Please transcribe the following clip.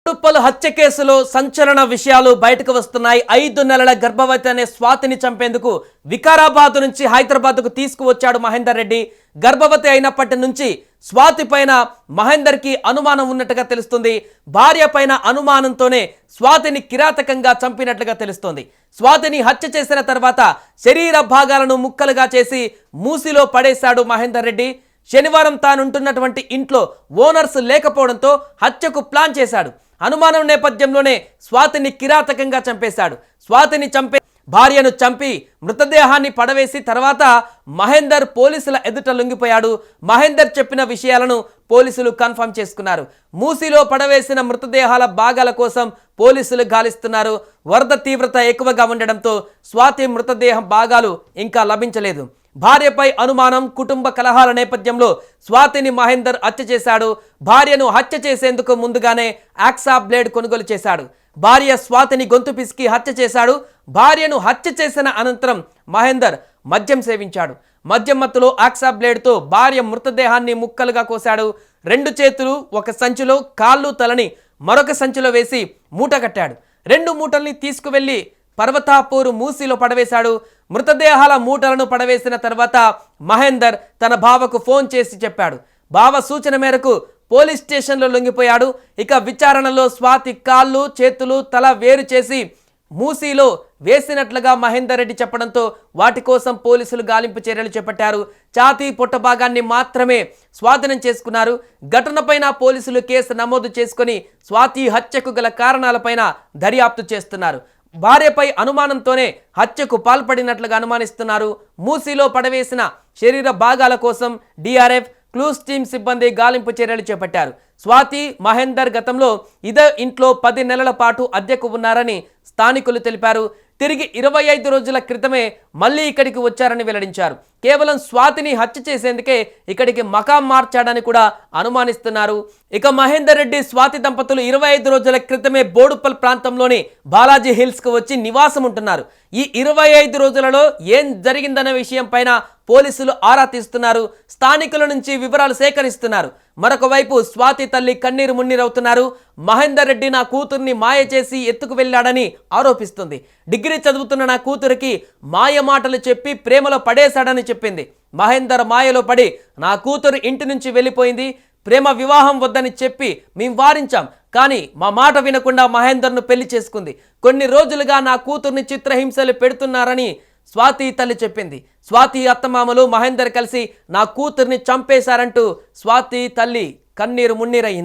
బోడుప్పల్ హత్య కేసులో సంచలన విషయాలు బయటకు వస్తున్నాయి. 5 నెలల గర్భవతి అనే స్వాతిని చంపేందుకు వికారాబాద్ నుంచి హైదరాబాద్కు తీసుకువచ్చాడు మహేందర్ రెడ్డి. గర్భవతి అయినప్పటి నుంచి స్వాతి పైన మహేందర్ కి అనుమానం ఉన్నట్టుగా తెలుస్తుంది. భార్య పైన అనుమానంతోనే స్వాతిని కిరాతకంగా చంపినట్లుగా తెలుస్తోంది. స్వాతిని హత్య చేసిన తర్వాత శరీర భాగాలను ముక్కలుగా చేసి మూసిలో పడేశాడు మహేందర్ రెడ్డి. శనివారం తానుంటున్నటువంటి ఇంట్లో ఓనర్స్ లేకపోవడంతో హత్యకు ప్లాన్ చేశాడు. అనుమానం నేపథ్యంలోనే స్వాతిని కిరాతకంగా చంపేశాడు. స్వాతిని భార్యను చంపి మృతదేహాన్ని పడవేసి తర్వాత మహేందర్ పోలీసుల ఎదుట లొంగిపోయాడు. మహేందర్ చెప్పిన విషయాలను పోలీసులు కన్ఫర్మ్ చేసుకున్నారు. మూసిలో పడవేసిన మృతదేహాల భాగాల కోసం పోలీసులు గాలిస్తున్నారు. వరద తీవ్రత ఎక్కువగా ఉండడంతో స్వాతి మృతదేహం భాగాలు ఇంకా లభించలేదు. భార్యపై అనుమానం, కుటుంబ కలహాల నేపథ్యంలో స్వాతిని మహేందర్ హత్య చేశాడు. భార్యను హత్య చేసేందుకు ముందుగానే యాక్సా బ్లేడ్ కొనుగోలు చేశాడు. భార్య స్వాతిని గొంతు పిసికి హత్య చేశాడు. భార్యను హత్య చేసిన అనంతరం మహేందర్ మద్యం సేవించాడు. మద్యం మత్తులో యాక్సా బ్లేడ్తో భార్య మృతదేహాన్ని ముక్కలుగా కోశాడు. 2 చేతులు ఒక సంచిలో, కాళ్ళు, తలని మరొక సంచిలో వేసి మూట కట్టాడు. 2 మూటల్ని తీసుకువెళ్లి పర్వతాపూర్ మూసిలో పడవేశాడు. మృతదేహాల మూటలను పడవేసిన తర్వాత మహేందర్ తన బావకు ఫోన్ చేసి చెప్పాడు. బావ సూచన మేరకు పోలీస్ స్టేషన్లో లొంగిపోయాడు. ఇక విచారణలో స్వాతి కాళ్ళు, చేతులు, తల వేరు చేసి మూసీలో వేసినట్లుగా మహేందర్ రెడ్డి చెప్పడంతో వాటి కోసం పోలీసులు గాలింపు చర్యలు చేపట్టారు. ఛాతీ, పొట్ట భాగాన్ని మాత్రమే స్వాధీనం చేసుకున్నారు. ఘటనపైన పోలీసులు కేసు నమోదు చేసుకుని స్వాతి హత్యకు గల కారణాలపైన దర్యాప్తు చేస్తున్నారు. భార్యపై అనుమానంతోనే హత్యకు పాల్పడినట్లుగా అనుమానిస్తున్నారు. మూసీలో పడవేసిన శరీర భాగాల కోసం డిఆర్ఎఫ్, క్లూస్ టీమ్ సిబ్బంది గాలింపు చర్యలు చేపట్టారు. స్వాతి, మహేందర్ గతంలో ఇదే ఇంట్లో 10 నెలల పాటు అద్దెకు ఉన్నారని స్థానికులు తెలిపారు. తిరిగి 25 రోజుల క్రితమే మళ్ళీ ఇక్కడికి వచ్చారని వెల్లడించారు. కేవలం స్వాతిని హత్య చేసేందుకే ఇక్కడికి మకాం మార్చాడని కూడా అనుమానిస్తున్నారు. ఇక మహేందర్ రెడ్డి, స్వాతి దంపతులు 25 రోజుల క్రితమే బోడుప్పల్ ప్రాంతంలోని బాలాజీ హిల్స్ కు వచ్చి నివాసం ఉంటున్నారు. ఈ 25 రోజులలో ఏం జరిగిందనే విషయం పైన పోలీసులు ఆరా తీస్తున్నారు. స్థానికుల నుంచి వివరాలు సేకరిస్తున్నారు. మరొక వైపు స్వాతి తల్లి కన్నీరు మున్నీరవుతున్నారు. మహేందర్ రెడ్డి నా కూతుర్ని మాయ చేసి ఎత్తుకు వెళ్ళాడని ఆరోపిస్తుంది. డిగ్రీ చదువుతున్న నా కూతురికి మాయ మాటలు చెప్పి ప్రేమలో పడేశాడని చెప్పింది. మహేందర్ మాయలో పడి నా కూతురు ఇంటి నుంచి వెళ్ళిపోయింది. ప్రేమ వివాహం వద్దని చెప్పి మేం వారించాం. కానీ మా మాట వినకుండా మహేందర్ను పెళ్లి చేసుకుంది. కొన్ని రోజులుగా నా కూతుర్ని చిత్రహింసలు పెడుతున్నారని స్వాతి తల్లి చెప్పింది. స్వాతి అత్తమామలు మహేందర్ కలిసి నా కూతుర్ని చంపేశారంటూ స్వాతి తల్లి కన్నీరు మున్నీరయ్యింది.